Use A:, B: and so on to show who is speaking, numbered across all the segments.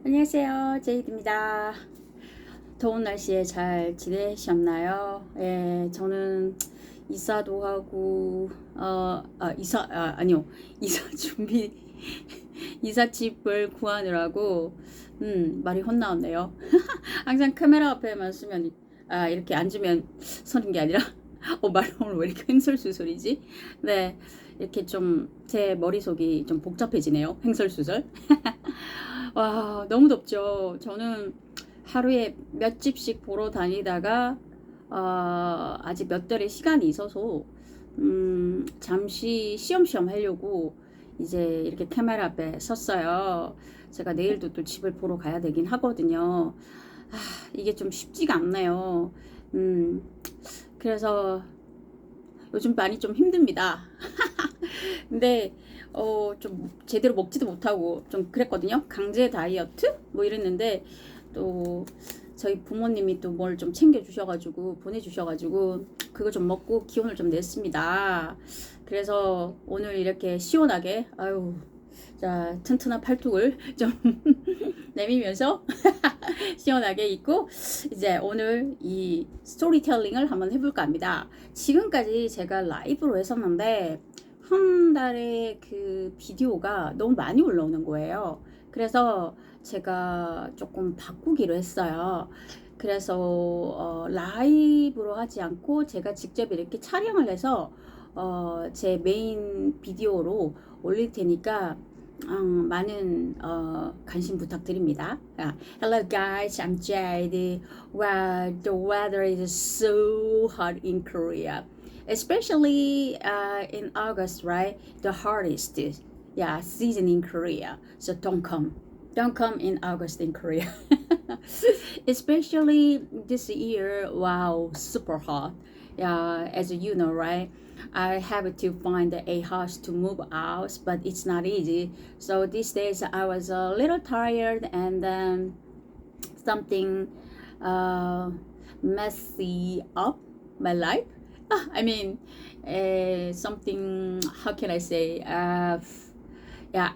A: 안녕하세요. 제이드입니다. 더운 날씨에 잘 지내셨나요? 예, 저는 이사도 하고, 아니요. 이사 준비, 이삿집을 구하느라고, 말이 헛나왔네요. 항상 카메라 앞에만 쓰면, 이렇게 앉으면 서는 게 아니라, 말 오늘 왜 이렇게 횡설수설이지? 네, 이렇게 좀 제 머릿속이 좀 복잡해지네요. 횡설수설. 와, 너무 덥죠. 저는 하루에 몇 집씩 보러 다니다가 아직 몇 달의 시간이 있어서 잠시 쉬엄쉬엄 하려고 이제 이렇게 카메라 앞에 섰어요. 제가 내일도 또 집을 보러 가야 되긴 하거든요. 이게 좀 쉽지가 않네요. 음, 그래서 요즘 많이 좀 힘듭니다. 근데 좀 제대로 먹지도 못하고 좀 그랬거든요. 강제 다이어트 뭐 이랬는데 또 저희 부모님이 또 뭘 좀 챙겨 주셔가지고 보내주셔가지고 그거 좀 먹고 기운을 좀 냈습니다. 그래서 오늘 이렇게 시원하게 아유 자 튼튼한 팔뚝을 좀 내밀면서 시원하게 입고 이제 오늘 이 스토리텔링을 한번 해볼까 합니다. 지금까지 제가 라이브로 했었는데 한 달에 그 비디오가 너무 많이 올라오는 거예요. 그래서 제가 조금 바꾸기로 했어요. 그래서 라이브로 하지 않고 제가 직접 이렇게 촬영을 해서 제 메인 비디오로 올릴 테니까 많은 관심 부탁드립니다. Hello guys, I'm Jade. Wow, the weather is so hot in Korea, especially in August, right? The hottest, yeah, season in Korea. So don't come in August in Korea. Especially this year, wow, super hot. Yeah, as you know, right? I have to find a house to move out, but it's not easy. So these days I was a little tired and something uh, messy up my life. I mean, something. How can I say? Yeah,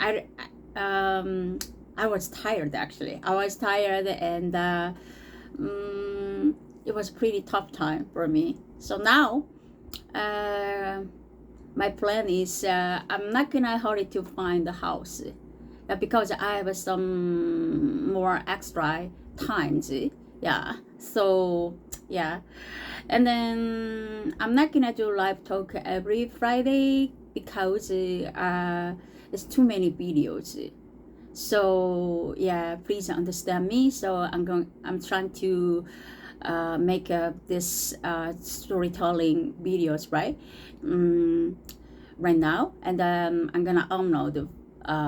A: I was tired actually. I was tired and it was pretty tough time for me. So now uh, my plan is I'm not gonna hurry to find the house because I have some more extra times. Yeah. So yeah, and then I'm not gonna do live talk every Friday because it's too many videos. So yeah, please understand me. So I'm trying to make this storytelling videos right now, and I'm gonna upload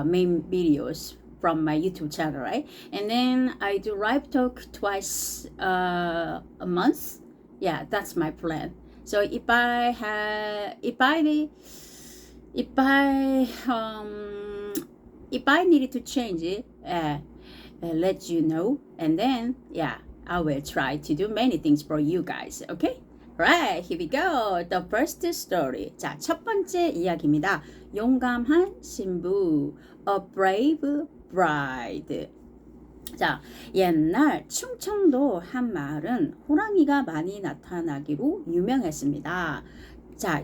A: main videos from my YouTube channel, right? And then I do live talk twice a month. Yeah, that's my plan. So if I needed to change it, let you know, and then yeah, I will try to do many things for you guys. Okay? Right, here we go. The first story. 자, 첫 번째 이야기입니다. 용감한 신부, a brave bride. 자, 옛날 충청도 한 마을은 호랑이가 많이 나타나기로 유명했습니다. 자,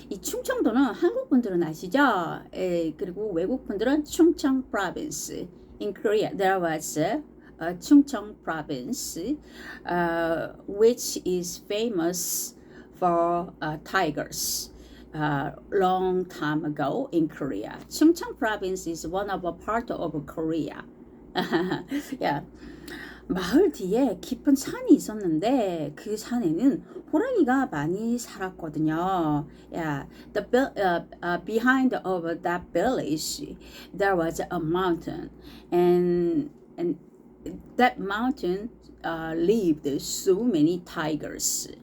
A: 이 충청도는 한국 분들은 아시죠? 그리고 외국 분들은 충청 province. In Korea, there was a Chungcheong province, which is famous for tigers. Long time ago in Korea, Chungcheong province is one of a part of Korea. yeah. 마을 뒤에 깊은 산이 있었는데 그 산에는 호랑이가 많이 살았거든요. Yeah, behind of that village there was a mountain, and that mountain lived so many tigers.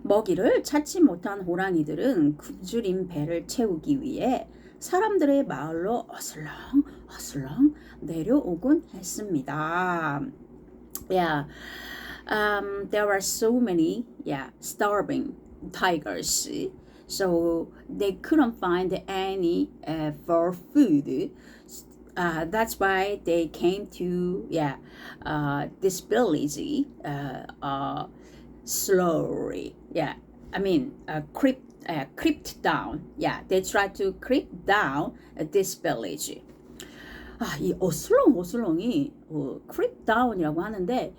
A: 먹이를 찾지 못한 호랑이들은 굶주린 배를 채우기 위해 사람들의 마을로 어슬렁 내려오곤 했습니다. Yeah, there were so many, starving tigers. So they couldn't find any for food. That's why they came to this village slowly. Yeah, I mean creeped down. Yeah, they tried to creep down this village. 이 어슬렁어슬렁이 creep down이라고 하는데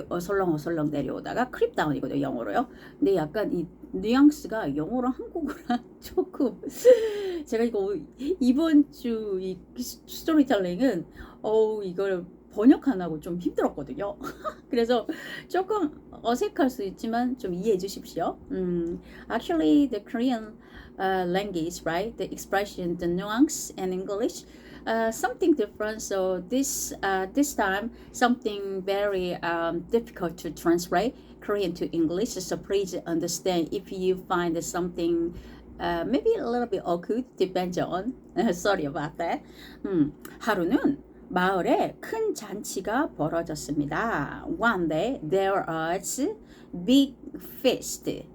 A: 어슬렁어슬렁 내려오다가 creep down이거든요, 영어로요. 근데 약간 이 뉘앙스가 영어랑 한국어랑 조금 제가 이번 주 이 스토리텔링은 이걸 번역 안 하고 좀 힘들었거든요. 그래서 조금 어색할 수 있지만 좀 이해해 주십시오. Actually, the Korean language, right? The expression, the nuance, and English, something different. So this time something very difficult to translate Korean to English. So please understand if you find something maybe a little bit awkward. Depends on. Sorry about that. 하루는 마을에 큰 잔치가 벌어졌습니다. One day there was big feast.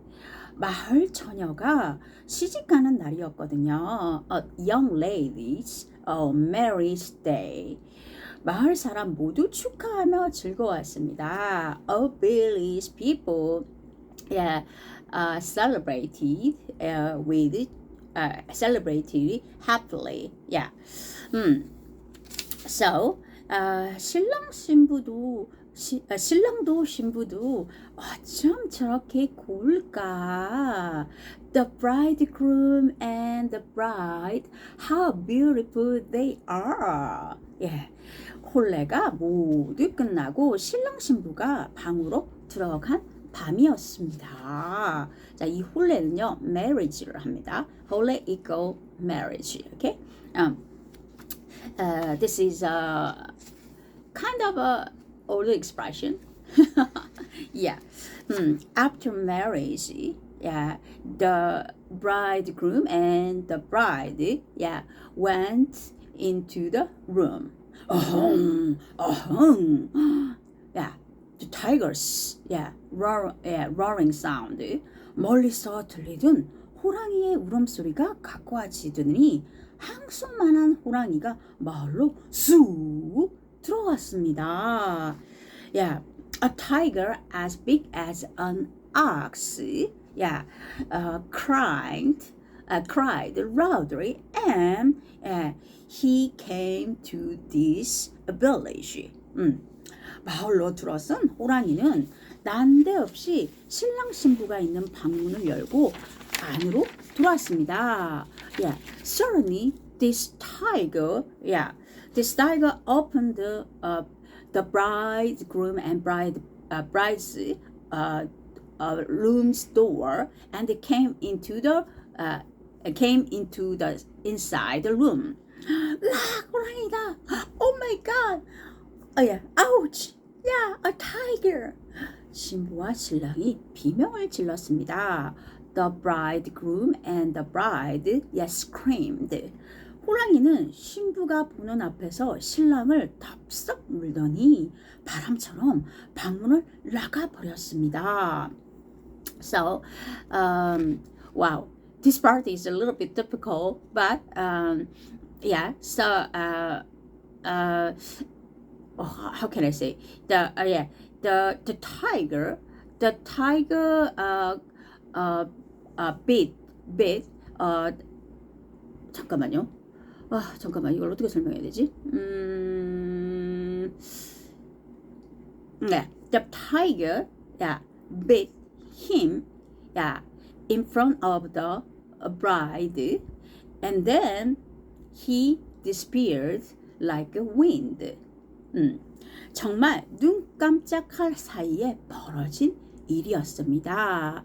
A: 마을 처녀가 시집가는 날이었거든요. A young lady's marriage day. 마을 사람 모두 축하하며 즐거웠습니다. All village people celebrated celebrated happily. Yeah. So 신랑도 신부도 어쩜 저렇게 고울까? The bridegroom and the bride, how beautiful they are. 예, 혼례가 모두 끝나고 신랑 신부가 방으로 들어간 밤이었습니다. 자, 이 혼례는요, marriage를 합니다. Holy equal marriage. Okay? This is a kind of a old expression. Yeah. After marriage, the bridegroom and the bride, went into the room. Yeah. The tigers, roaring sound. 멀리서 들리던 호랑이의 울음소리가 가까워지더니 한숨만한 호랑이가 마을로 쑥 들어왔습니다. Yeah, a tiger as big as an ox, cried loudly, and he came to this village. 마을로 들어선 호랑이는 난데없이 신랑 신부가 있는 방문을 열고 안으로 들어왔습니다. Suddenly this tiger opened the bridegroom and bride's room's door and came into the inside the room. 호랑이다. Oh my God. Ouch. Yeah, a tiger. 신부와 신랑이 비명을 질렀습니다. The bridegroom and the bride screamed. 호랑이는 신부가 보는 앞에서 신랑을 덥석 물더니 바람처럼 방문을 나가버렸습니다. So, wow, this part is a little bit difficult, but how can I say? The tiger bit 잠깐만요. 잠깐만 이걸 어떻게 설명해야 되지? The tiger bit him in front of the bride, and then he disappeared like a wind. 정말 눈 깜짝할 사이에 벌어진 일이었습니다.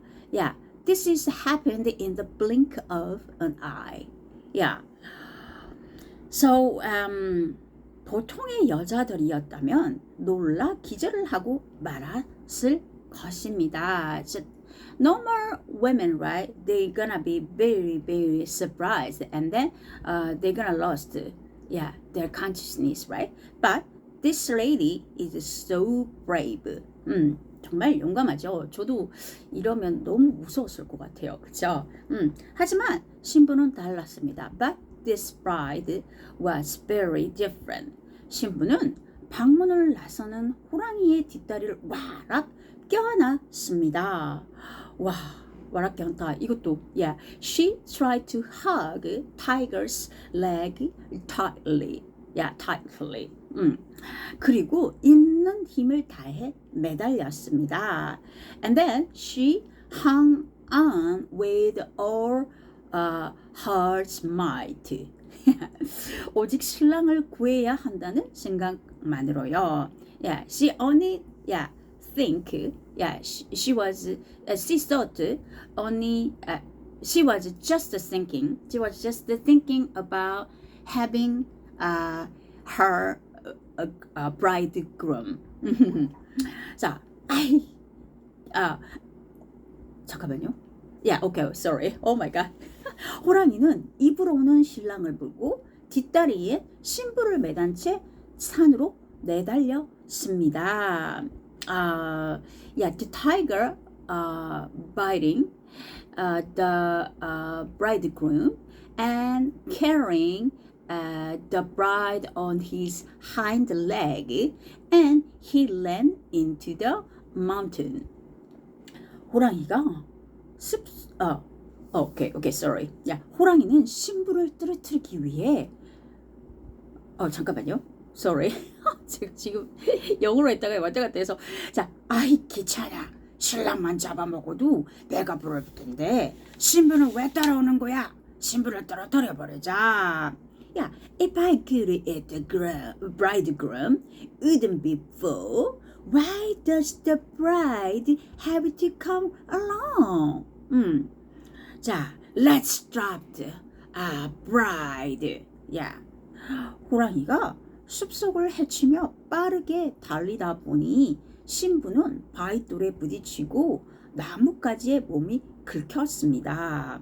A: This is happened in the blink of an eye. So, 보통의 여자들이었다면 놀라 기절을 하고 말았을 것입니다. So, normal women, right? They're gonna be very, very surprised, and then they're gonna lost, their consciousness, right? But this lady is so brave. 정말 용감하죠. 저도 이러면 너무 무서웠을 것 같아요. 그렇죠? 하지만 신부는 달랐습니다. But this bride was very different. 신부는 방문을 나서는 호랑이의 뒷다리를 와락 껴안았습니다. 와, 와락 껴안다. 이것도 yeah. She tried to hug tiger's leg tightly. Yeah, tightly. 그리고 있는 힘을 다해 매달렸습니다. And then she hung on with all her might. 오직 신랑을 구해야 한다는 생각만으로요. Yeah, she only think. Yeah, she thought only. She was just thinking. She was just thinking about having her bridegroom. 자, 잠깐만요. Yeah, okay, sorry. Oh my God. 호랑이는 입으로 오는 신랑을 물고 뒷다리에 신부를 매단 채 산으로 내달렸습니다. Yeah, the tiger biting the bridegroom and carrying the bride on his hind leg, and he ran into the mountain. 호랑이가 okay, sorry. 호랑이는 신부를 떨어뜨리기 위해 잠깐만요. Sorry. 제가 지금 영어로 했다가 왔다 갔다 해서 자, 아이 귀찮아. 신랑만 잡아먹어도 내가 부를 텐데 신부는 왜 따라오는 거야? 신부를 떨어뜨려 버리자. Yeah, if I could eat the bridegroom wouldn't be full, why does the bride have to come along? 자, let's drop the bride. Yeah. 호랑이가 숲속을 헤치며 빠르게 달리다 보니 신부는 바위돌에 부딪히고 나뭇가지에 몸이 긁혔습니다.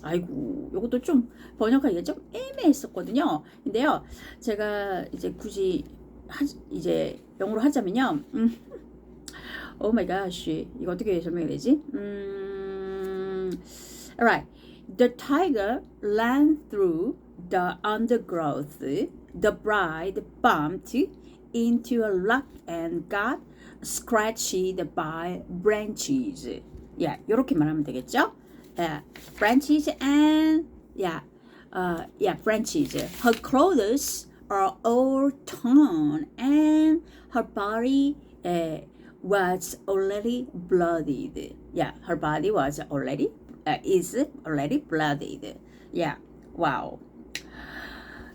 A: 아이고, 이것도 좀 번역하기가 좀 애매했었거든요. 근데요, 제가 이제 굳이 이제 영어로 하자면요. Oh my gosh, 이거 어떻게 설명해야 되지? Alright, the tiger ran through the undergrowth. The bride bumped into a rock and got scratched by branches. Yeah, 이렇게 말하면 되겠죠? Branches and branches. Her clothes are all torn and her body was already bloodied. Yeah, her body was already is already bloodied. Yeah, wow.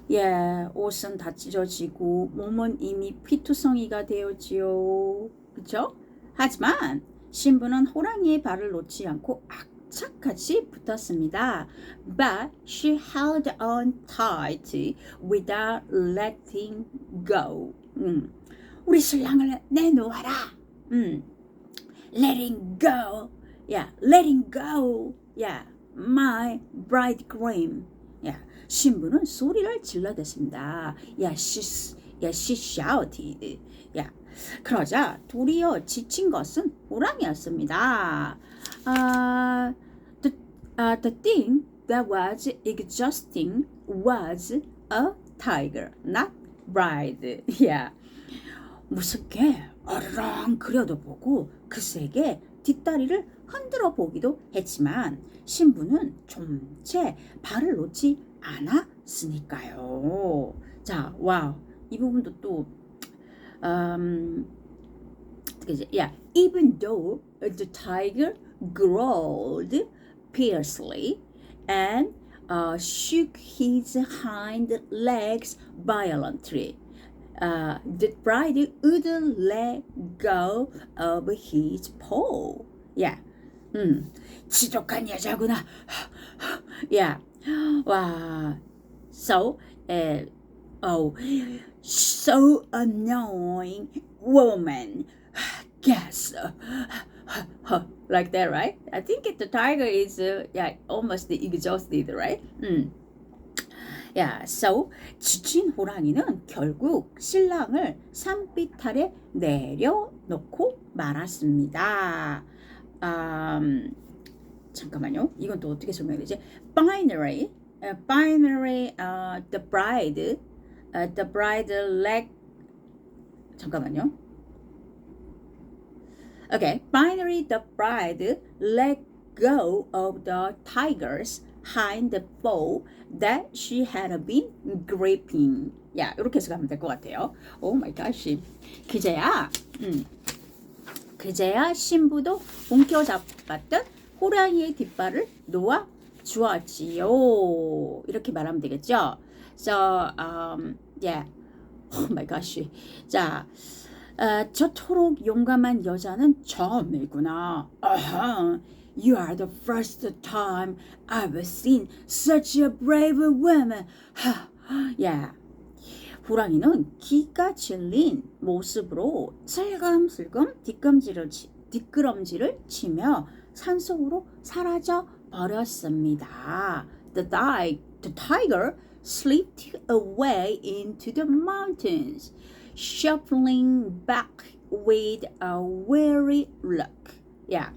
A: 예, 옷은 다 찢어지고 몸은 이미 피투성이가 되었지요. 그렇죠? 하지만 신부는 호랑이의 발을 놓지 않고 악착같이 붙었습니다. But she held on tight without letting go. 우리 신랑을 내놓아라. Letting go. Yeah, letting go. Yeah, my bridegroom. Yeah. 신부는 소리를 질러댔습니다. she shouted. 그러자 도리어 지친 것은 호랑이였습니다. The thing that was exhausting was a tiger, not bride. 무섭게 어르렁 그려도 보고 그새게 뒷다리를 흔들어 보기도 했지만 신부는 좀채 발을 놓지 않았으니까요. 자, 와우. 이 부분도 또 even though the tiger growled fiercely and shook his hind legs violently, the bride wouldn't let go of his paw. 지독한 여자구나. 와, so annoying woman. Guess like that, right? I think the tiger is almost exhausted, right? So 지친 호랑이는 결국 신랑을 산빛 아래 내려놓고 말았습니다. 잠깐만요. 이건 또 어떻게 설명해야 되지? Finally, finally, the bride let 잠깐만요. Okay, finally the bride let go of the tiger's hind paw that she had been gripping. 야, 이렇게 해서 가면 될 것 같아요. 오 마이 갓. 그제야 신부도 움켜잡았던 호랑이의 뒷발을 놓아 주었지요. 이렇게 말하면 되겠죠. So, yeah. Oh my gosh. 자, 저토록 용감한 여자는 처음이구나. You are the first time I've seen such a brave woman. yeah. 호랑이는 기가 질린 모습으로 슬금슬금 뒷걸음질을 치며 산속으로 사라져 버렸습니다. The tiger slipped away into the mountains, shuffling back with a weary look. 야,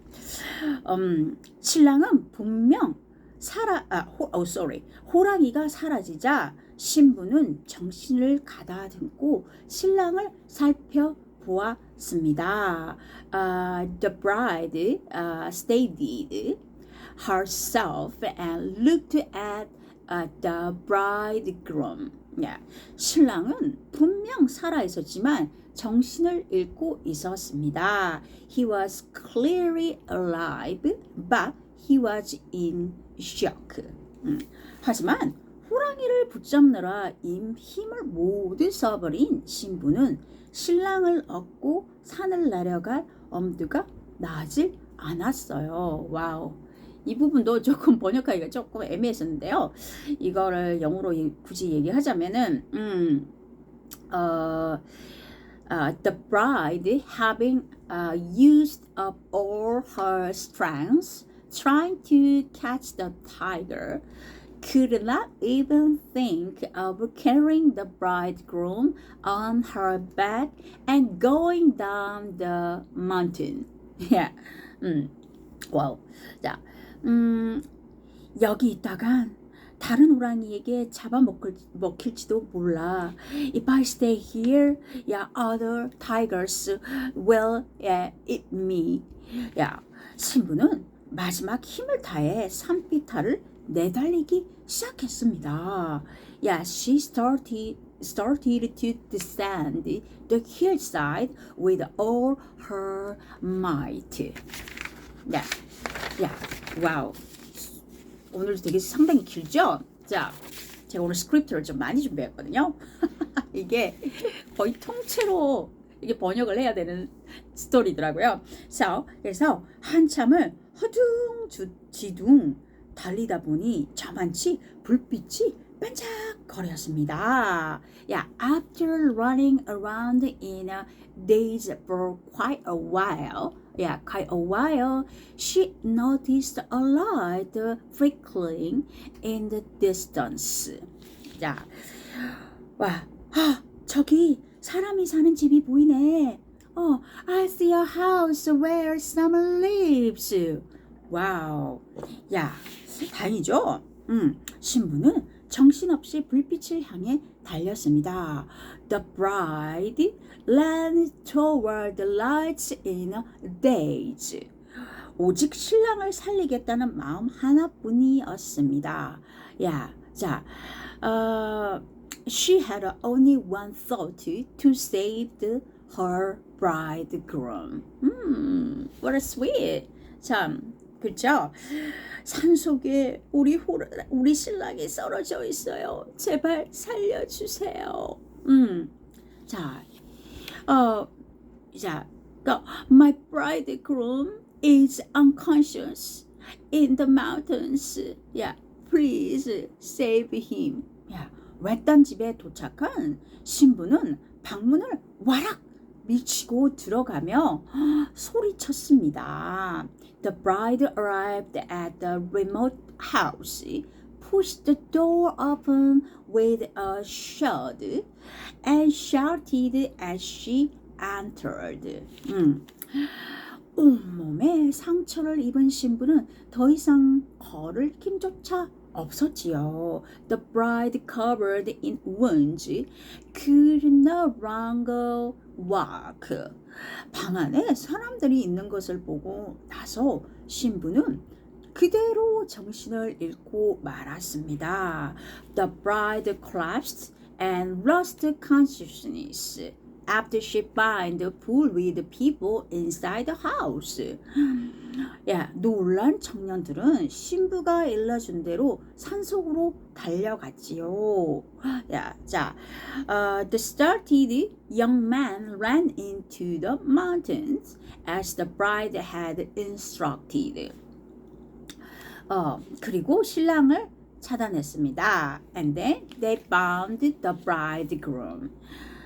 A: 신랑은 분명 호랑이가 사라지자 신부는 정신을 가다듬고 신랑을 살펴보았습니다. The bride steadied herself and looked at the bridegroom. Yeah. 신랑은 분명 살아 있었지만 정신을 잃고 있었습니다. He was clearly alive, but he was in shock. 하지만 호랑이를 붙잡느라 힘을 모두 써버린 신부는 신랑을 얻고 산을 내려갈 엄두가 나질 않았어요. 와우. 이 부분도 조금 번역하기가 조금 애매했었는데요. 이거를 영어로 굳이 얘기하자면은 the bride having used up all her strength trying to catch the tiger could not even think of carrying the bridegroom on her back and going down the mountain. Yeah. Wow. 자, 여기 있다간 다른 호랑이에게 잡아먹힐지도 몰라. If I stay here, yeah, other tigers will eat me. 야, 신부는 마지막 힘을 다해 산비탈을 내달리기 시작했습니다. Yeah, she started to descend the hillside with all her might. Yeah, yeah, wow. 오늘 되게 상당히 길죠? 자, 제가 오늘 스크립트를 좀 많이 준비했거든요. 이게 거의 통째로 이게 번역을 해야 되는 스토리더라고요. So, 그래서 한참을 허둥지둥 달리다 보니 저만치 불빛이 반짝거렸습니다. Yeah, after running around in a daze for quite a while, she noticed a light flickering in the distance. 자, 와, 저기 사람이 사는 집이 보이네. I see a house where someone lives. 와우, 야, 다행이죠? 신부는 정신없이 불빛을 향해 달렸습니다. The bride ran toward the lights in a daze. 오직 신랑을 살리겠다는 마음 하나뿐이었습니다. 야, 자, she had only one thought to save her bridegroom. What a sweet. 참, 그렇죠? 산속에 우리 신랑이 쓰러져 있어요. 제발 살려주세요. 자, my bridegroom is unconscious in the mountains. Yeah, please save him. 야, 외딴 집에 도착한 신부는 방문을 와락 밀치고 들어가며 소리쳤습니다. The bride arrived at the remote house, pushed the door open with a shout, and shouted as she entered. 온몸에 상처를 입은 신부는 더 이상 걸을 힘조차 없었지요. The bride covered in wounds could no longer walk. 방 안에 사람들이 있는 것을 보고 나서 신부는 그대로 정신을 잃고 말았습니다. The bride collapsed and lost consciousness after she found the pool with people inside the house. 야, 놀란 청년들은 신부가 일러준 대로 산속으로 달려갔지요. 야, 자, the startled young man ran into the mountains as the bride had instructed. 그리고 신랑을 차단했습니다. And then they found the bridegroom.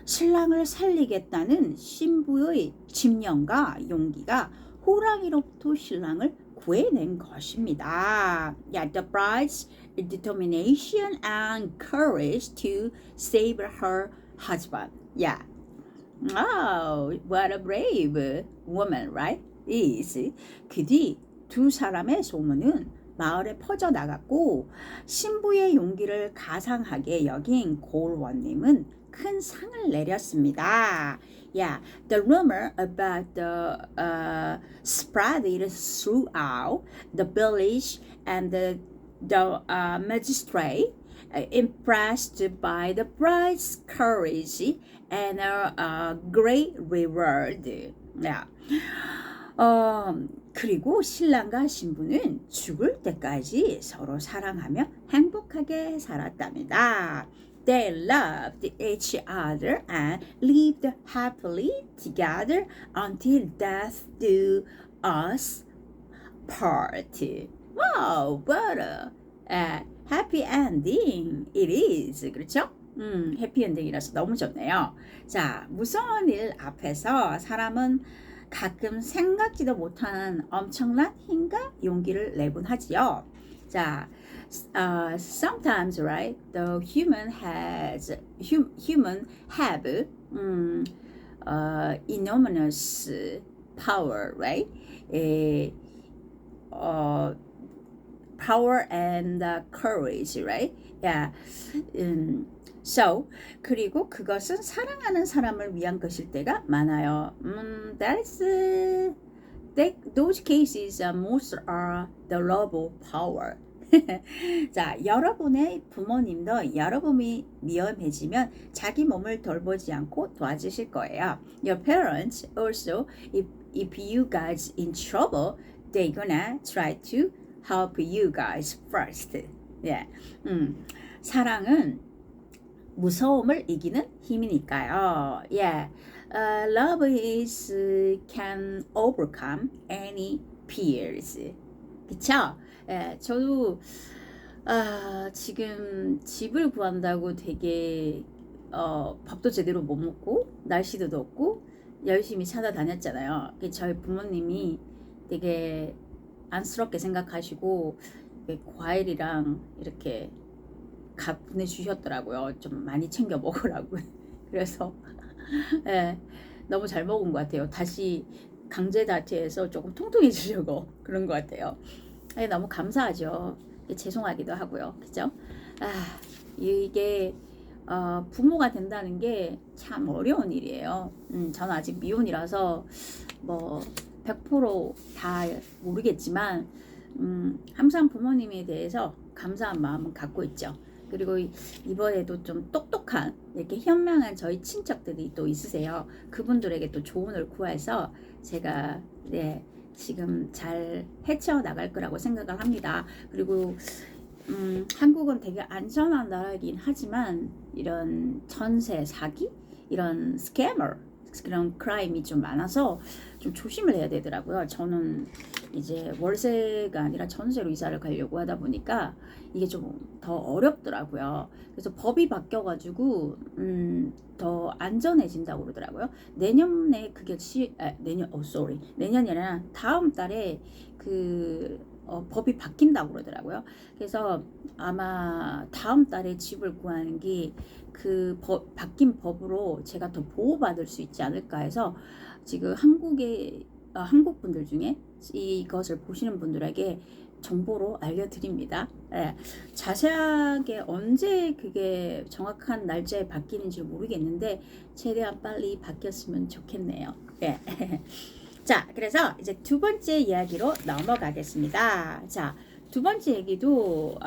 A: 신랑을 살리겠다는 신부의 집념과 용기가 호랑이로부터 신랑을 구해낸 것입니다. Yeah, the bride's determination and courage to save her husband. Yeah. Oh, what a brave woman, right? Is. 그 뒤 두 사람의 소문은 마을에 퍼져나갔고 신부의 용기를 가상하게 여긴 고을원님은 큰 상을 내렸습니다. Yeah, the rumor about the spread throughout the village and the magistrate impressed by the bride's courage and a great reward. Yeah. 그리고 신랑과 신부는 죽을 때까지 서로 사랑하며 행복하게 살았답니다. They loved each other and lived happily together until death do us part. Wow, what a happy ending it is. 그렇죠? 해피엔딩이라서 너무 좋네요. 자, 무서운 일 앞에서 사람은 가끔 생각지도 못하는 엄청난 힘과 용기를 내곤 하지요. 자, sometimes, right, the human have enormous power, right? Power and courage, right? Yeah. So, 그리고 그것은 사랑하는 사람을 위한 것일 때가 많아요. Those cases most are the love of power. 자, 여러분의 부모님도 여러분이 위험해지면 자기 몸을 돌보지 않고 도와주실 거예요. Your parents also, if you guys in trouble, they gonna try to help you guys first. Yeah. 사랑은 무서움을 이기는 힘이니까요. Yeah. Love is can overcome any fears. 그쵸? 예, 저도 지금 집을 구한다고 되게 밥도 제대로 못 먹고 날씨도 덥고 열심히 찾아다녔잖아요. 저희 부모님이 되게 안쓰럽게 생각하시고 과일이랑 이렇게 보내주셨더라고요. 좀 많이 챙겨 먹으라고. 그래서 예, 너무 잘 먹은 것 같아요. 다시 강제다트해서 조금 통통해지려고 그런 것 같아요. 예, 너무 감사하죠. 죄송하기도 하고요. 그죠? 이게 부모가 된다는 게 참 어려운 일이에요. 저는 아직 미혼이라서 뭐 100%다 모르겠지만 항상 부모님에 대해서 감사한 마음은 갖고 있죠. 그리고 이번에도 좀 똑똑한 이렇게 현명한 저희 친척들이 또 있으세요. 그분들에게 또 조언을 구해서 제가 지금 잘 헤쳐나갈 거라고 생각을 합니다. 그리고 한국은 되게 안전한 나라이긴 하지만 이런 전세 사기, 이런 스캐머, 그런 크라임이 좀 많아서 좀 조심을 해야 되더라고요. 저는 이제 월세가 아니라 전세로 이사를 가려고 하다 보니까 이게 좀 더 어렵더라고요. 그래서 법이 바뀌어가지고 더 안전해진다고 그러더라고요. 내년에 그게 내년이 아니라 다음 달에 법이 바뀐다고 그러더라고요. 그래서 아마 다음 달에 집을 구하는 게 바뀐 법으로 제가 더 보호받을 수 있지 않을까 해서 지금 한국 분들 중에 이것을 보시는 분들에게 정보로 알려드립니다. 예, 자세하게 언제 그게 정확한 날짜에 바뀌는지 모르겠는데 최대한 빨리 바뀌었으면 좋겠네요. 예. 자, 그래서 이제 두 번째 이야기로 넘어가겠습니다. 자, 두 번째 얘기도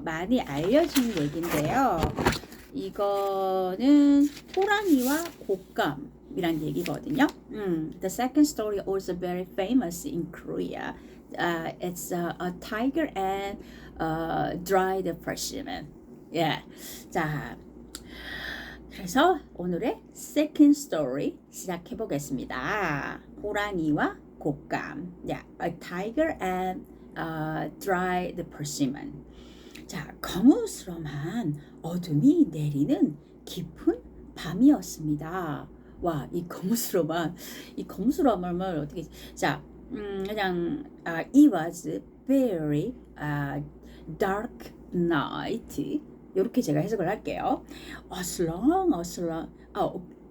A: 많이 알려진 얘기인데요. 이거는 호랑이와 곶감이란 얘기거든요. The second story also very famous in Korea. It's a tiger and dried persimmon. Yeah. 자, 그래서 오늘의 second story 시작해 보겠습니다. 호랑이와 곶감. Yeah, a tiger and dried persimmon. 자, 거무스름한 어둠이 내리는 깊은 밤이었습니다. 와, 이 거무스름함을 어떻게? 자, 그냥 it was very dark night. 이렇게 제가 해석을 할게요. 어슬렁.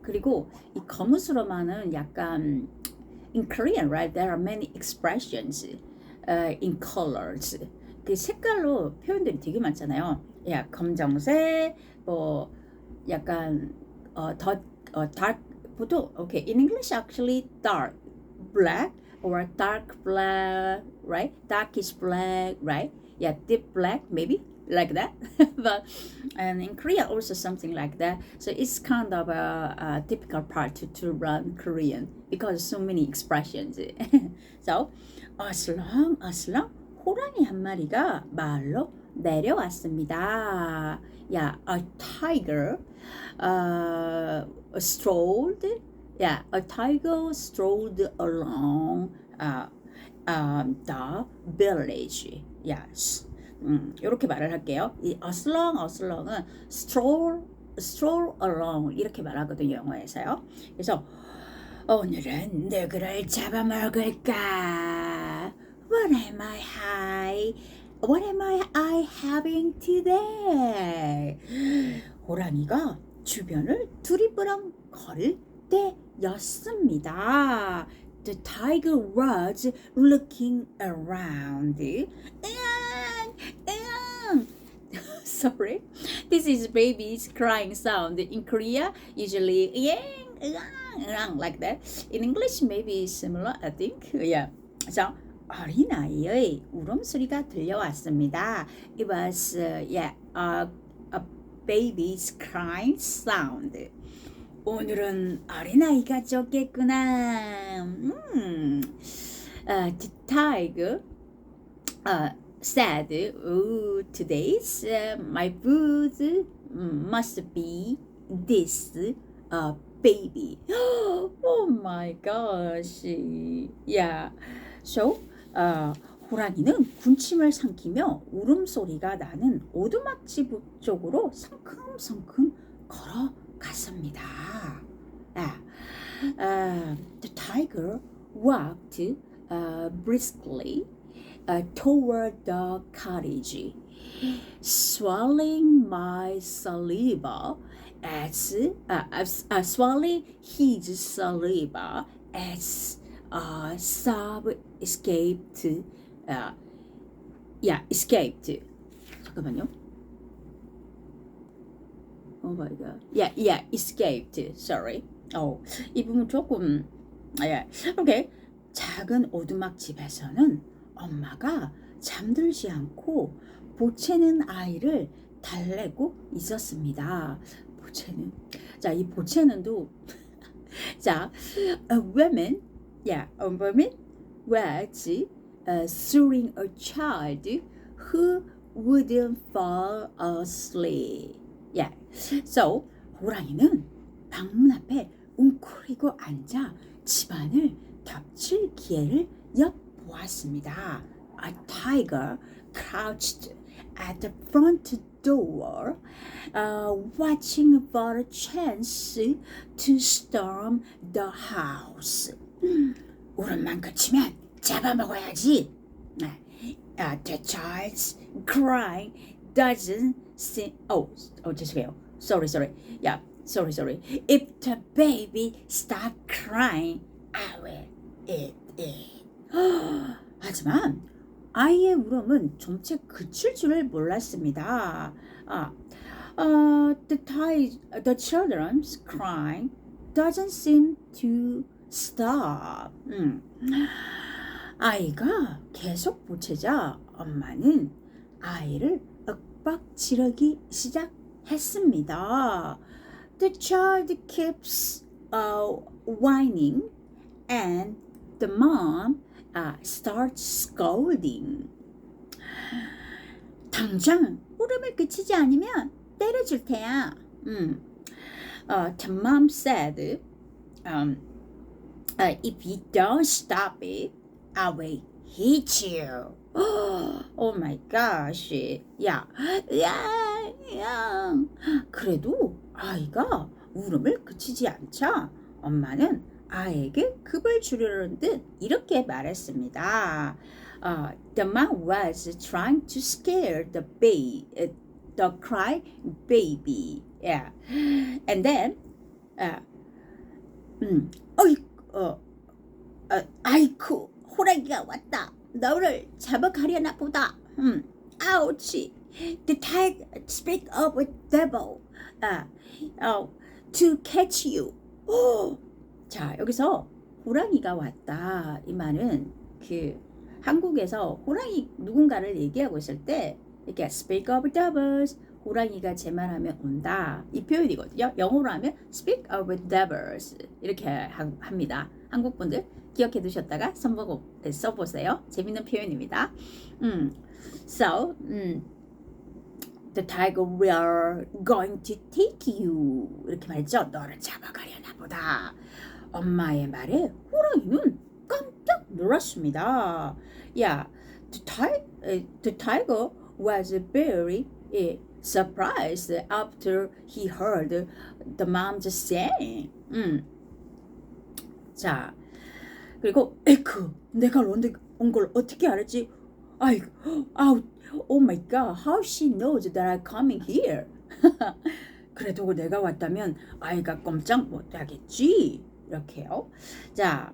A: 그리고 이 거무스름함은 약간 in Korean, right? There are many expressions in colors. 그 색깔로 표현들이 되게 많잖아요. 야, 검정색, 뭐 약간 dark. 보통 okay. In English, actually, dark black or dark black, right? Darkish black, right? Yeah, deep black, maybe like that. But and in Korea also something like that. So it's kind of a typical part to learn Korean because so many expressions. So, 어슬렁 호랑이 한 마리가 마을로 내려왔습니다. Yeah, a tiger strolled. Yeah, a tiger strolled along the village. Yes. 이렇게 말을 할게요. 이 어슬렁은 stroll along 이렇게 말하거든요, 영어에서요. 그래서 오늘은 누구를 잡아먹을까? What am I having today? 호랑이가 주변을 두리번랑 걸을 때였습니다. The tiger was looking around. Sorry, this is baby's crying sound. In Korea, usually like that. In English, maybe similar, I think. Yeah. So 어린아이의 울음소리가 들려왔습니다. It was a baby's crying sound. 오늘은 어린아이가 좋겠구나. The tiger said, oh, today's my food must be this baby. Oh my gosh. Yeah. So, 호랑이는 군침을 삼키며 울음소리가 나는 오두막집 쪽으로 성큼성큼 걸어갔습니다. The tiger walked briskly toward the cottage, swallowing my saliva swallowing his saliva as sob escaped. Escaped. 잠깐만요. Oh my god. Yeah, escaped. Sorry. 이 부분 조금. Okay. 작은 오두막 집에서는 엄마가 잠들지 않고 보채는 아이를 달래고 있었습니다. 보채는. 자, 이 보채는도 자, a woman was soothing a child who wouldn't fall asleep. Yeah. So, 호랑이는 방문 앞에 웅크리고 앉아 집안을 덮칠 기회를 엿보았습니다. A tiger crouched at the front door, watching for a chance to storm the house. 울음만 그치면 잡아먹어야지. The child's crying doesn't seem. 죄송해요. Sorry. Yeah, sorry. If the baby stop crying, I will eat it. 하지만 아이의 울음은 좀채 그칠 줄을 몰랐습니다. The children's crying doesn't seem to stop. 아이가 계속 보채자 엄마는 아이를 윽박 지르기 시작했습니다. The child keeps whining and the mom starts scolding. 당장 울음을 그치지 않으면 때려줄 테야. The mom said, if you don't stop it, I will hit you. Oh my gosh. 야. 그래도 아이가 울음을 그치지 않자 엄마는 아이에게 급을 주려는 듯 이렇게 말했습니다. The mom was trying to scare the cry baby. Yeah. And then, 아이쿠, 호랑이가 왔다. 너를 잡아가려나 보다. Ouch. The tiger speak up with devil. To catch you. 자, 여기서 호랑이가 왔다. 이 말은 한국에서 호랑이 누군가를 얘기하고 있을 때 이렇게 speak of devils, 호랑이가 제 말하면 온다. 이 표현이거든요. 영어로 하면 speak of devils 이렇게 합니다. 한국 분들 기억해 두셨다가 써보세요. 재밌는 표현입니다. So, the tiger will going to take you 이렇게 말했죠. 너를 잡아가려나 보다. 엄마의 말에 호랑이는 깜짝 놀랐습니다. Yeah, the tiger was very surprised after he heard the mom's saying. 자, 그리고 에크, 내가 온 걸 어떻게 알았지? Oh my God, how she knows that I'm coming here? 그래도 내가 왔다면 아이가 꼼짝 못하겠지. 이렇게요. 자,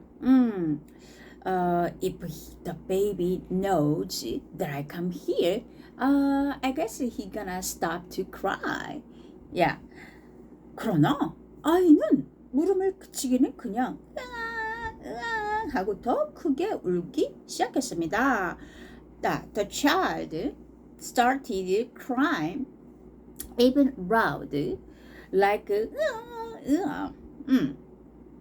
A: if the baby knows that I come here, I guess he gonna stop to cry. Yeah. 그러나 아이는 울음을 그치기는 그냥 으앙 하고 더 크게 울기 시작했습니다. The child started crying even loud, like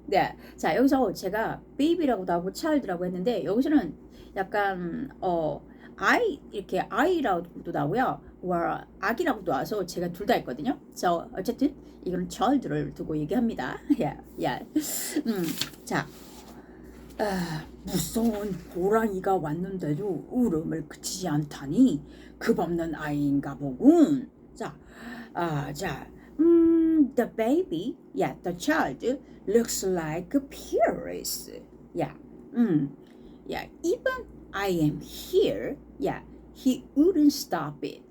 A: 네, 자 여기서 제가 baby라고도 하고 child라고 했는데 여기서는 약간 아이 이렇게 아이라고도 나오고요, or 아기라고도 와서 제가 둘 다 했거든요. So 어쨌든 이거는 child를 두고 얘기합니다. 자, 무서운 호랑이가 왔는데도 울음을 그치지 않다니 급없는 아이인가 보군. 자, the baby, the child looks like furious. Even I am here, he wouldn't stop it.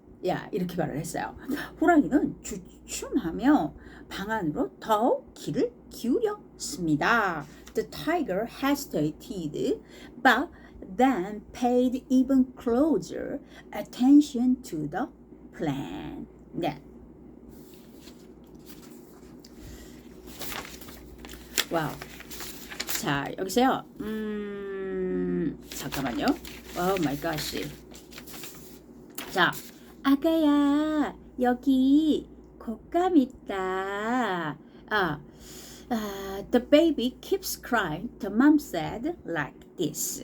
A: 이렇게 말을 했어요. 호랑이는 주춤하며 방 안으로 더욱 귀를 기울였습니다. The tiger hesitated, but then paid even closer attention to the plan. 네. 와우. 자, 여기서요. 잠깐만요. 오 마이 갓. 자, 아가야, 여기 곶감 있다. The baby keeps crying. The mom said like this.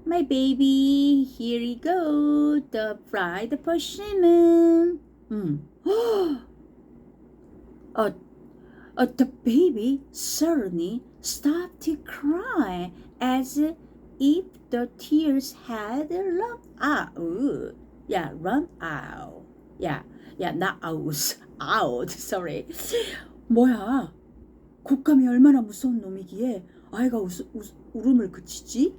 A: My baby, here you go. The fried persimmon. The baby suddenly started crying as if the tears had run out. Run out. Not out. Sorry. 뭐야? 곶감이 얼마나 무서운 놈이기에 아이가 울음을 그치지?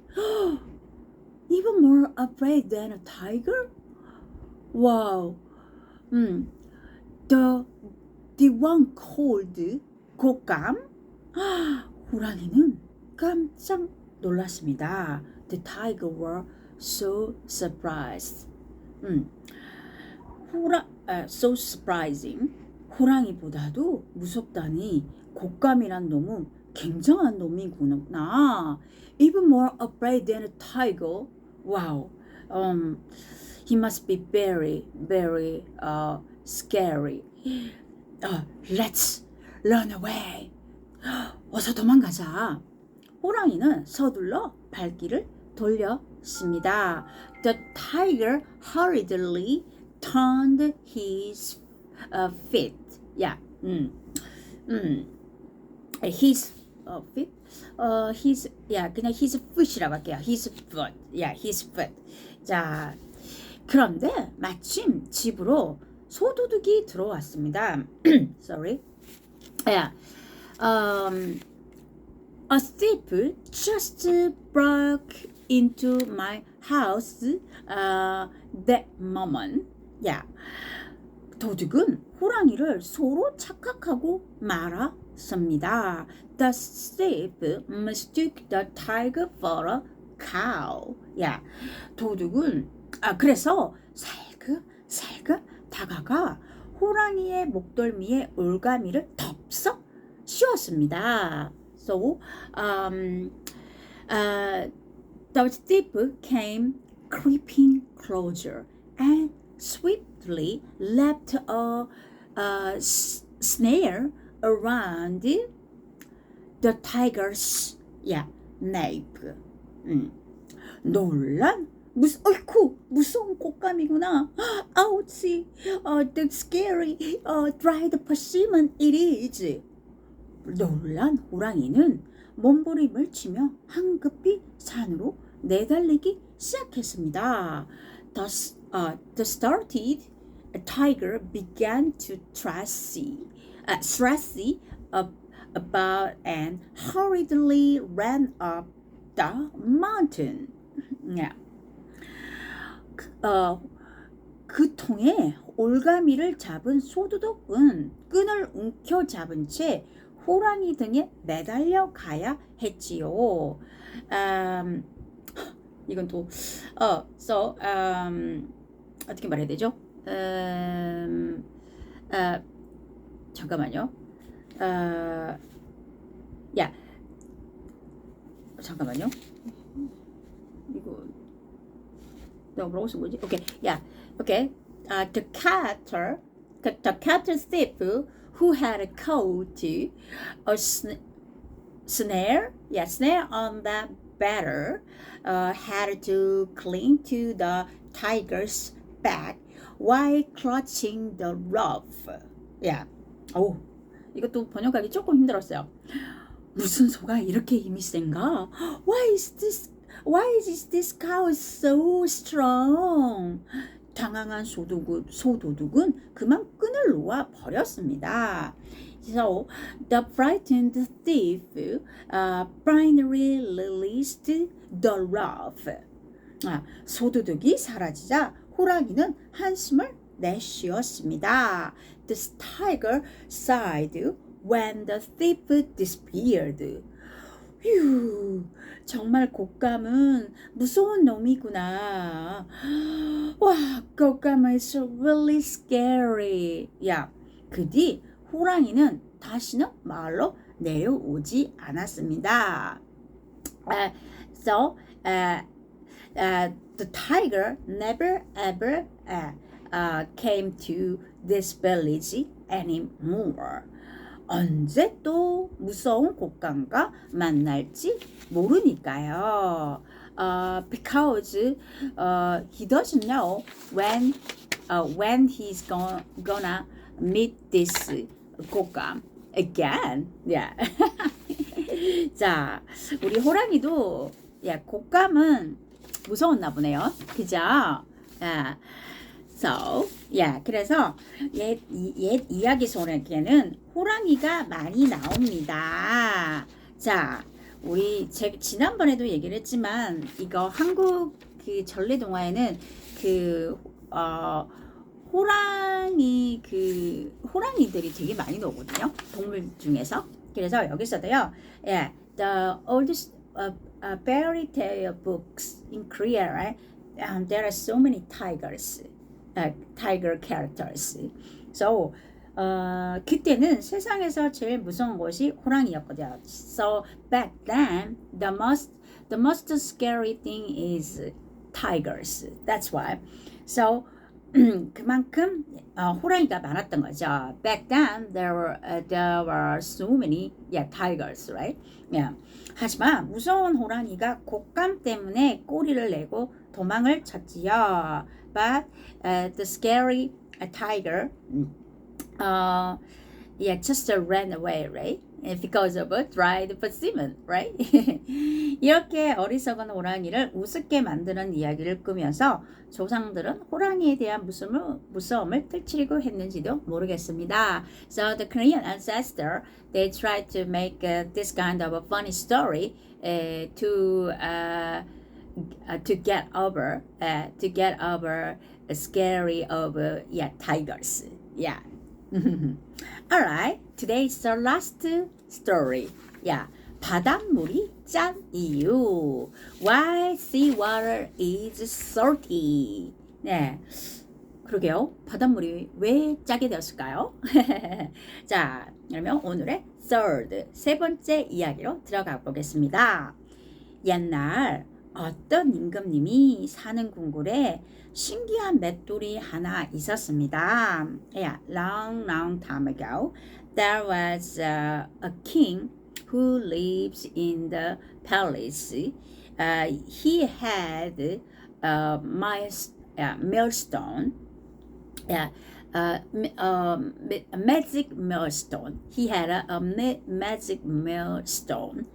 A: Even more afraid than a tiger? Wow. The one called 곶감? 호랑이는 깜짝 놀랐습니다. the tiger were so surprised. So surprising. 호랑이보다도 무섭다니 곶감이란 놈은 굉장한 놈이구나. Even more afraid than a tiger. Wow. He must be very, very scary. Let's run away. 어서 도망가자. 호랑이는 서둘러 발길을 돌렸습니다. The tiger hurriedly turned his feet. Yeah. His feet. 그냥 his foot이라고 할게요. His foot. Yeah, his foot. 자, 그런데 마침 집으로 소도둑이 들어왔습니다. Sorry. Yeah. A thief just broke into my house that moment. Yeah. 도둑은 호랑이를 소로 착각하고 말았습니다. The thief mistook the tiger for a cow. Yeah. 도둑은 그래서 살금 다가가 호랑이의 목덜미에 올가미를 덥석 씌웠습니다. So, the thief came creeping closer and swiftly left a snare around the tiger's neck. 놀란 무서운 곶감이구나. Ouch! The scary, dried persimmon it is. 놀란 호랑이는 몸부림을 치며 황급히 산으로 내달리기 시작했습니다. The startled tiger began to stress about and hurriedly ran up the mountain. Yeah. 그 통에 올가미를 잡은 소도둑은 끈을 움켜잡은 채 호랑이 등에 매달려 가야 했지요. 이건 또 어떻게 말해야 되죠? 잠깐만요. 잠깐만요. 이거 내가 뭐라고 쓴 거지? Okay. The cattle thief who had caught a snare on the batter had to cling to the tiger's back while clutching the rope. 이것도 번역하기 조금 힘들었어요. 무슨 소가 이렇게 힘이 센가? Why is this cow so strong? 당황한 소도둑은 그만 끈을 놓아 버렸습니다. So the frightened thief finally released the rope. 소도둑이 사라지자 호랑이는 한숨을 내쉬었습니다. The tiger sighed when the thief disappeared. 휴, 정말 곶감은 무서운 놈이구나. 와, 곶감 is really scary. 그 뒤 호랑이는 다시는 마을로 내려오지 않았습니다. The tiger never ever came to this village anymore. 언제 또 무서운 곶감과 만날지 모르니까요. Because he doesn't know when he's gonna meet this 곶감 again. 자, 우리 호랑이도 곶감은 무서웠나 보네요. 그죠? 그래서 옛 이야기 속에는 호랑이가 많이 나옵니다. 자, 우리 지난번에도 얘기를 했지만 이거 한국 그 전래동화에는 호랑이들이 되게 많이 나오거든요. 동물 중에서. 그래서 여기서도요. The oldest fairy tale books in Korea, right? There are so many tigers, tiger characters. So 그때는 세상에서 제일 무서운 것이 호랑이였거든요. So back then, the most scary thing is tigers. That's why. So 그만큼 호랑이가 많았던 거죠. Back then there were so many tigers, right? Yeah. 하지만 무서운 호랑이가 곶감 때문에 꼬리를 내고 도망을 쳤지요. But the scary tiger just ran away, right? Because of a dried persimmon, right? 이렇게 어리석은 호랑이를 우습게 만드는 이야기를 꾸면서 조상들은 호랑이에 대한 무서움을 떨치려고 했는지도 모르겠습니다. So the Korean ancestor, they tried to make this kind of a funny story to get over a scary of tigers. Yeah. Alright, today's the last story. 바닷물이 짠 이유. Why seawater is salty? 네, 그러게요. 바닷물이 왜 짜게 되었을까요? 자, 그러면 오늘의 third, 세 번째 이야기로 들어가 보겠습니다. 옛날 어떤 임금님이 사는 궁궐에 신기한 맷돌이 하나 있었습니다. Long time ago, there was a king who lives in the palace. He had a millstone. A magic millstone. He had a magic millstone.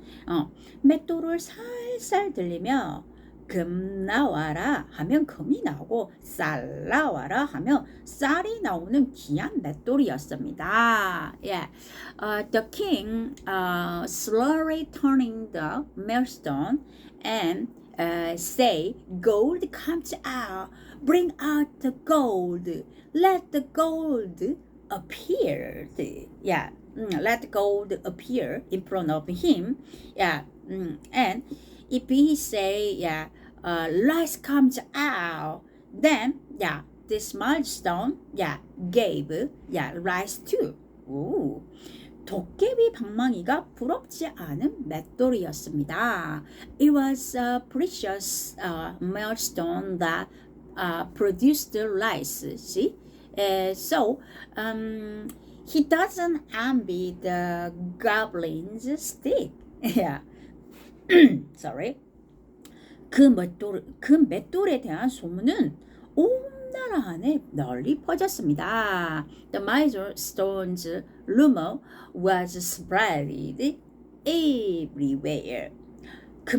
A: 맷돌을 살살 들리며 금 나와라 하면 금이 나오고 쌀 나와라 하면 쌀이 나오는 귀한 맷돌이었습니다. The king slowly turning the millstone and say, "Gold comes out. Bring out the gold. Let the gold appear." Let the gold appear in front of him. And if he say, rice comes out, then this milestone gave rice too. 오, 도깨비 방망이가 부럽지 않은 맷돌이었습니다. It was a precious milestone that produced the rice. See, so he doesn't envy the goblin's stick. Sorry. 그 맷돌에 대한 소문은 온 나라 안에 널리 퍼졌습니다. The milestone's rumor was spread everywhere. 그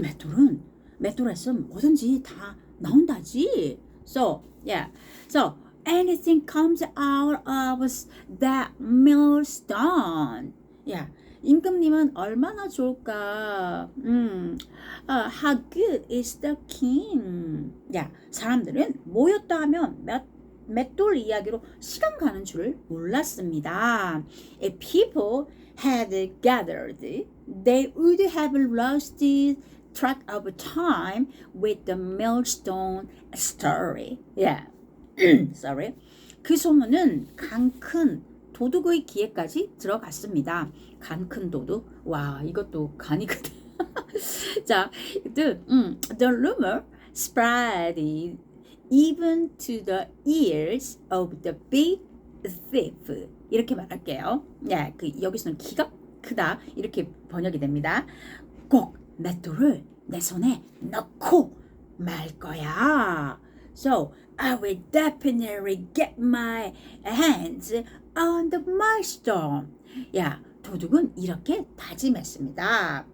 A: 맷돌에서 뭐든지 다 나온다지. So anything comes out of that millstone. 임금님은 얼마나 좋을까? How good is the king? 사람들은 모였다 하면 맷돌 이야기로 시간 가는 줄을 몰랐습니다. If people had gathered, they would have lost track of time with the millstone story. Sorry. 그 소문은 간 큰 도둑의 귀에까지 들어갔습니다. 간 큰 도둑. 와, 이것도 간이 크다. 자, the rumor spread even to the ears of the big thief. 이렇게 말할게요. 여기서는 귀가 크다. 이렇게 번역이 됩니다. 꼭 맷돌을 내 손에 넣고 말 거야. So, I will definitely get my hands on the milestone. 도둑은 이렇게 다짐했습니다.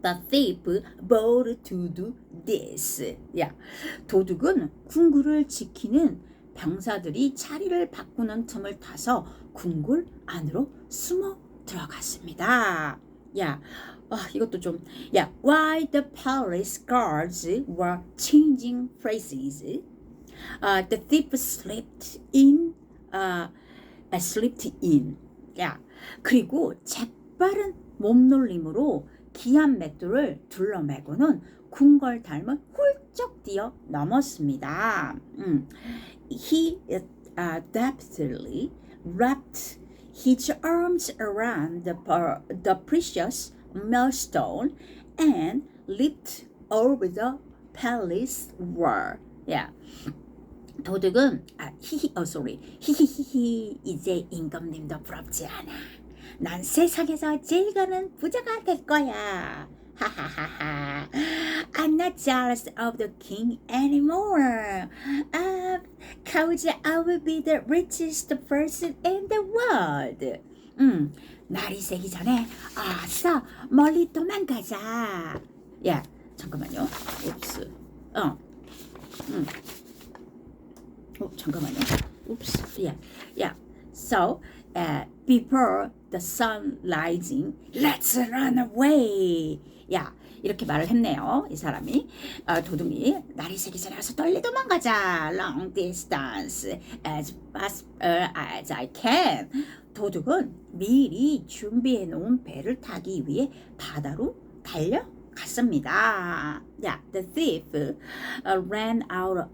A: The thief vowed to do this. 도둑은 궁궐을 지키는 병사들이 자리를 바꾸는 틈을 타서 궁궐 안으로 숨어 들어갔습니다. 이것도 좀. While the palace guards were changing places, the thief slipped in. 그리고 재빠른 몸놀림으로 기한 맷돌을 둘러매고는 궁궐 닮은 훌쩍 뛰어 넘었습니다. He deftly wrapped his arms around the precious millstone and leaped over the palace wall. Yeah. 도둑은 히히히 이제 임금님도 부럽지 않아. 난 세상에서 제일 가는 부자가 될 거야. 하하하하. I'm not jealous of the king anymore. Cause I will be the richest person in the world. 날이 새기 전에 어서 멀리 도망가자. 야, 잠깐만요. 옵스. 잠깐만요. Oops. Yeah. So, before the sun rising, let's run away. 야, 이렇게 말을 했네요. 이 사람이 도둑이 날이 새기 전에 와서 빨리 도망가자. Long distance as fast as I can. 도둑은 미리 준비해 놓은 배를 타기 위해 바다로 달려갔습니다. Yeah, the thief ran out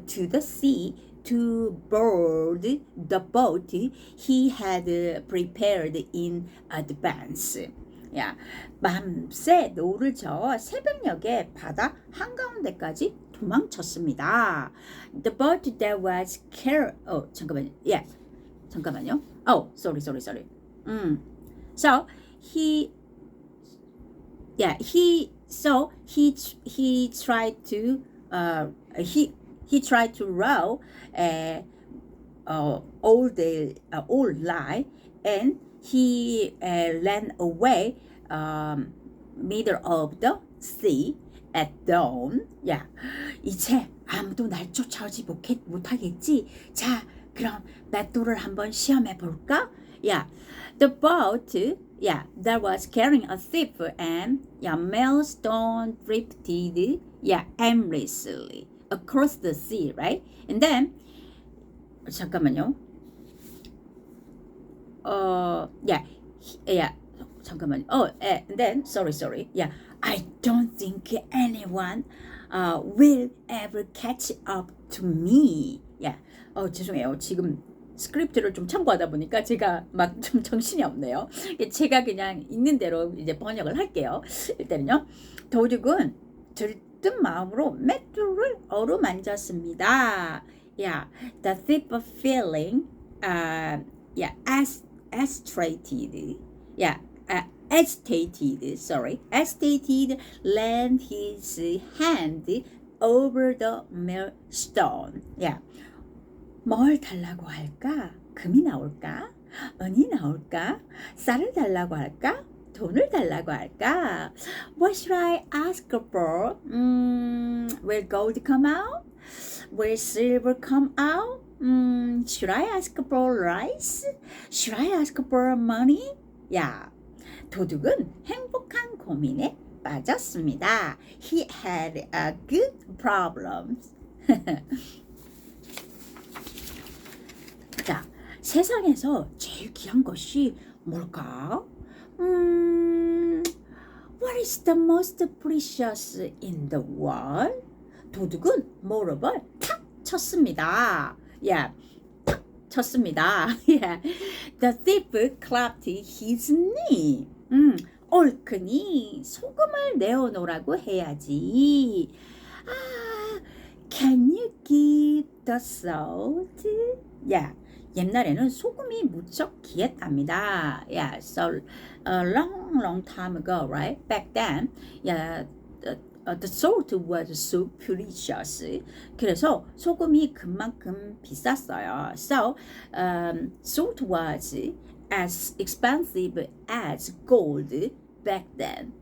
A: to the sea to board the boat he had prepared in advance. 야, 밤새 노를 저어 새벽녘에 바다 한가운데까지 도망쳤습니다. The boat that was 잠깐만요. 잠깐만요. Sorry. So he tried to he tried to row all night, and he ran away middle of the sea at dawn. 야, 이제 아무도 날 쫓아오지 못하겠지. 자, 그럼 맷돌을 한번 시험해 볼까? 야, the boat, that was carrying a thief and millstone drifted, aimlessly across the sea, right? And then 잠깐만요. 잠깐만요. And then sorry. I don't think anyone will ever catch up to me. 죄송해요. 지금 스크립트를 좀 참고하다 보니까 제가 막 좀 정신이 없네요. 제가 그냥 있는 대로 이제 번역을 할게요. 일단은요. 도둑은 들뜬 마음으로 맷돌을 어루만졌습니다. The thief feeling agitated, land his hand over the millstone. 뭘 달라고 할까? 금이 나올까? 은이 나올까? 쌀을 달라고 할까? 돈을 달라고 할까? What should I ask for? Will gold come out? Will silver come out? Should I ask for rice? Should I ask for money? 도둑은 행복한 고민에 빠졌습니다. He had a good problem. 자, 세상에서 제일 귀한 것이 뭘까? What is the most precious in the world? 도둑은 모роб을 탁 쳤습니다. 탁 쳤습니다. The thief clapped his knee. 옳으니 소금을 내어놓으라고 해야지. Can you give the salt? 옛날에는 소금이 무척 귀했답니다. So a long time ago, right? Back then, the salt was so precious. 그래서 소금이 그만큼 비쌌어요. So salt was as expensive as gold back then.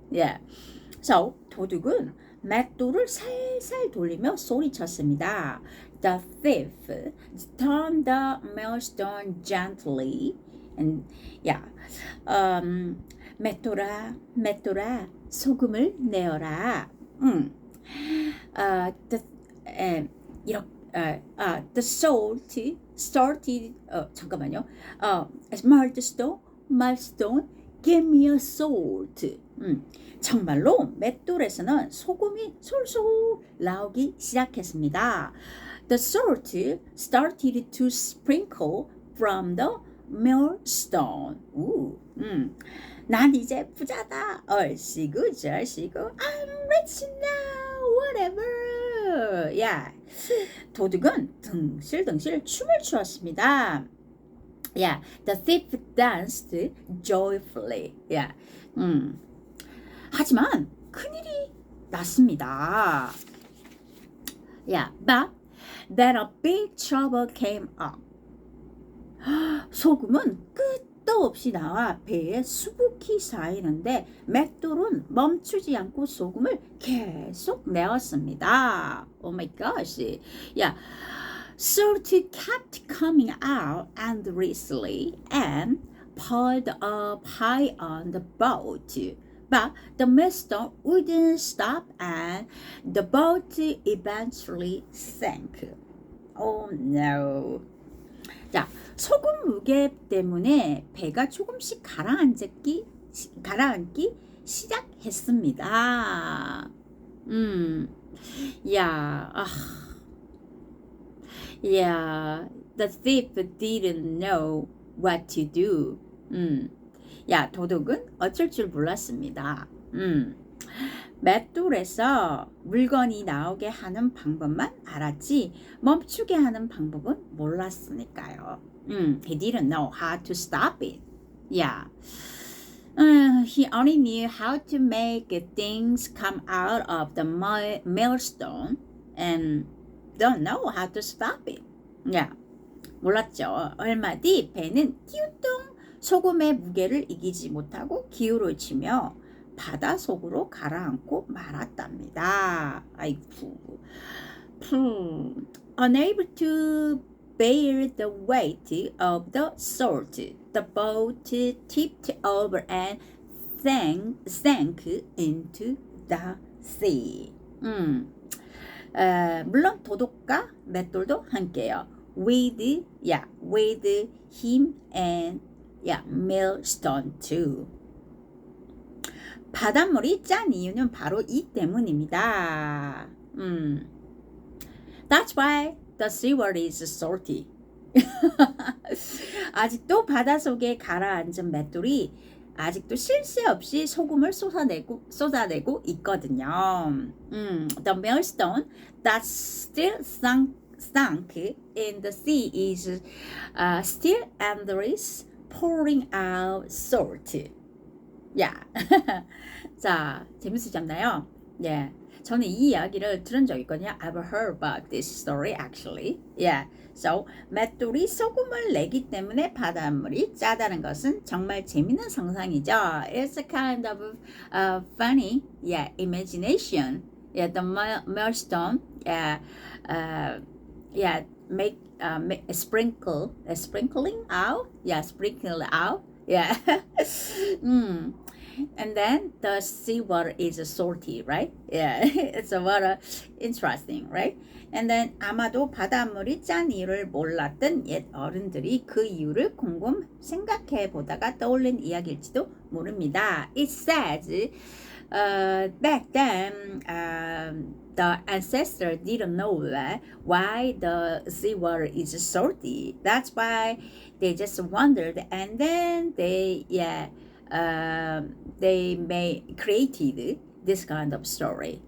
A: So 도둑은 맷돌을 살살 돌리며 소리쳤습니다. The thief turned the millstone gently and 맷돌아 소금을 내어라. The salt started. 잠깐만요. Milestone Give me a salt. 정말로 맷돌에서는 소금이 솔솔 나오기 시작했습니다. The salt started to sprinkle from the millstone. 난 이제 부자다. 얼씨구 절씨구. I'm rich now. Whatever. Yeah. 도둑은 덩실덩실 춤을 추었습니다. Yeah. The thief danced joyfully. Yeah. 하지만 큰일이 났습니다. Yeah. But then a big trouble came up. 소금은 끝도 없이 나와 배에 수북히 쌓이는데 맷돌은 멈추지 않고 소금을 계속 내었습니다. Oh my gosh. Yeah. Salt kept coming out endlessly and piled up high on the boat. But the millstone wouldn't stop and the boat eventually sank. Oh no. 자, 소금 무게 때문에 배가 조금씩 가라앉기 시작했습니다. Yeah, the thief didn't know what to do. 도둑은 어쩔 줄 몰랐습니다. 맷돌에서 물건이 나오게 하는 방법만 알았지 멈추게 하는 방법은 몰랐으니까요. He didn't know how to stop it. Yeah. He only knew how to make things come out of the millstone and don't know how to stop it. Yeah. 몰랐죠. 얼마 뒤 배는 띄우뚱 소금의 무게를 이기지 못하고 기울을 치며 바다 속으로 가라앉고 말았답니다. 아이쿠. Unable to bear the weight of the salt, the boat tipped over and sank into the sea. 물론 도둑과 맷돌도 함께요. With him and millstone too. 바닷물이 짠 이유는 바로 이 때문입니다. That's why the seawater is salty. 아직도 바닷속에 가라앉은 맷돌이 아직도 쉴 새 없이 소금을 쏟아내고 있거든요. The millstone that still sunk in the sea is still endless, pouring out salt. 자, 재밌으셨나요? 예. 저는 이 이야기를 들은 적 있거든요. I've heard about this story actually. Yeah. So, 맷돌이 소금을 내기 때문에 바닷물이 짜다는 것은 정말 재밌는 상상이죠. It's a kind of funny, imagination. Yeah, the millstone, make sprinkling out. Yeah, sprinkle out. Yeah. And then the seawater is salty, right? Yeah, it's a water interesting, right? And then 아마도 바닷물이 짠 이유를 몰랐던 옛 어른들이 그 이유를 곰곰 생각해 보다가 떠올린 이야기일지도 모릅니다. It says back then the ancestors didn't know why the seawater is salty. That's why they just wondered, and then they created this kind of story.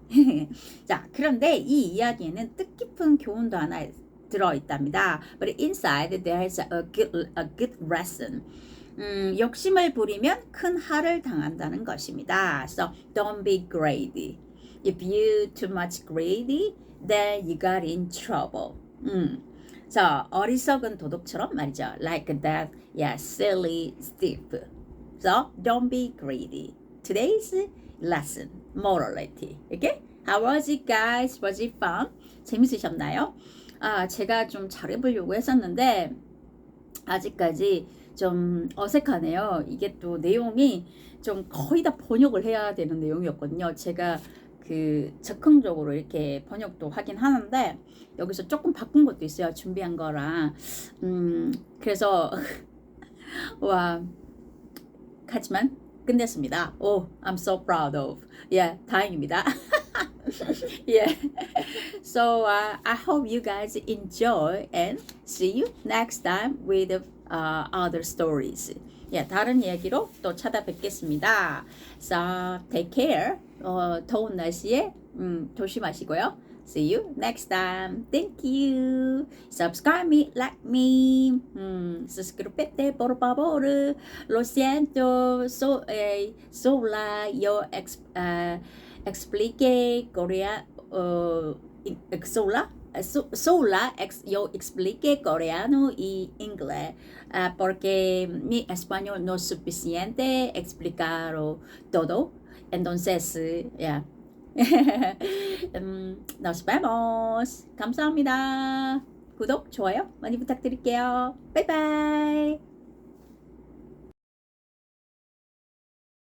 A: 자, 그런데 이 이야기에는 뜻깊은 교훈도 하나 들어있답니다. But inside there is a good lesson. 욕심을 부리면 큰 har을 당한다는 것입니다. So don't be greedy. If you too much greedy, then you got in trouble. 자, 어리석은 도둑처럼 말이죠. Like that, silly thief. So don't be greedy. Today's lesson, morality. Okay? How was it, guys? Was it fun? 재밌으셨나요? 제가 좀 잘해보려고 했었는데 아직까지 좀 어색하네요. 이게 또 내용이 좀 거의 다 번역을 해야 되는 내용이었거든요. 제가 적극적으로 이렇게 번역도 하긴 하는데 여기서 조금 바꾼 것도 있어요. 준비한 거랑. 그래서 하지만 끝냈습니다. Oh, I'm so proud of. Yeah, 다행입니다. Yeah. So I hope you guys enjoy and see you next time with other stories. Yeah, 다른 얘기로 또 찾아뵙겠습니다. So take care. 더운 날씨에 조심하시고요. See you next time. Thank you. Subscribe me, like me. Suscríbete por favor. Lo siento. Sola yo explique coreano. Yo explique coreano y inglés porque mi español no es suficiente explicar todo. Entonces, yeah. Nos vemos. 감사합니다. 구독, 좋아요 많이 부탁드릴게요. 바이바이.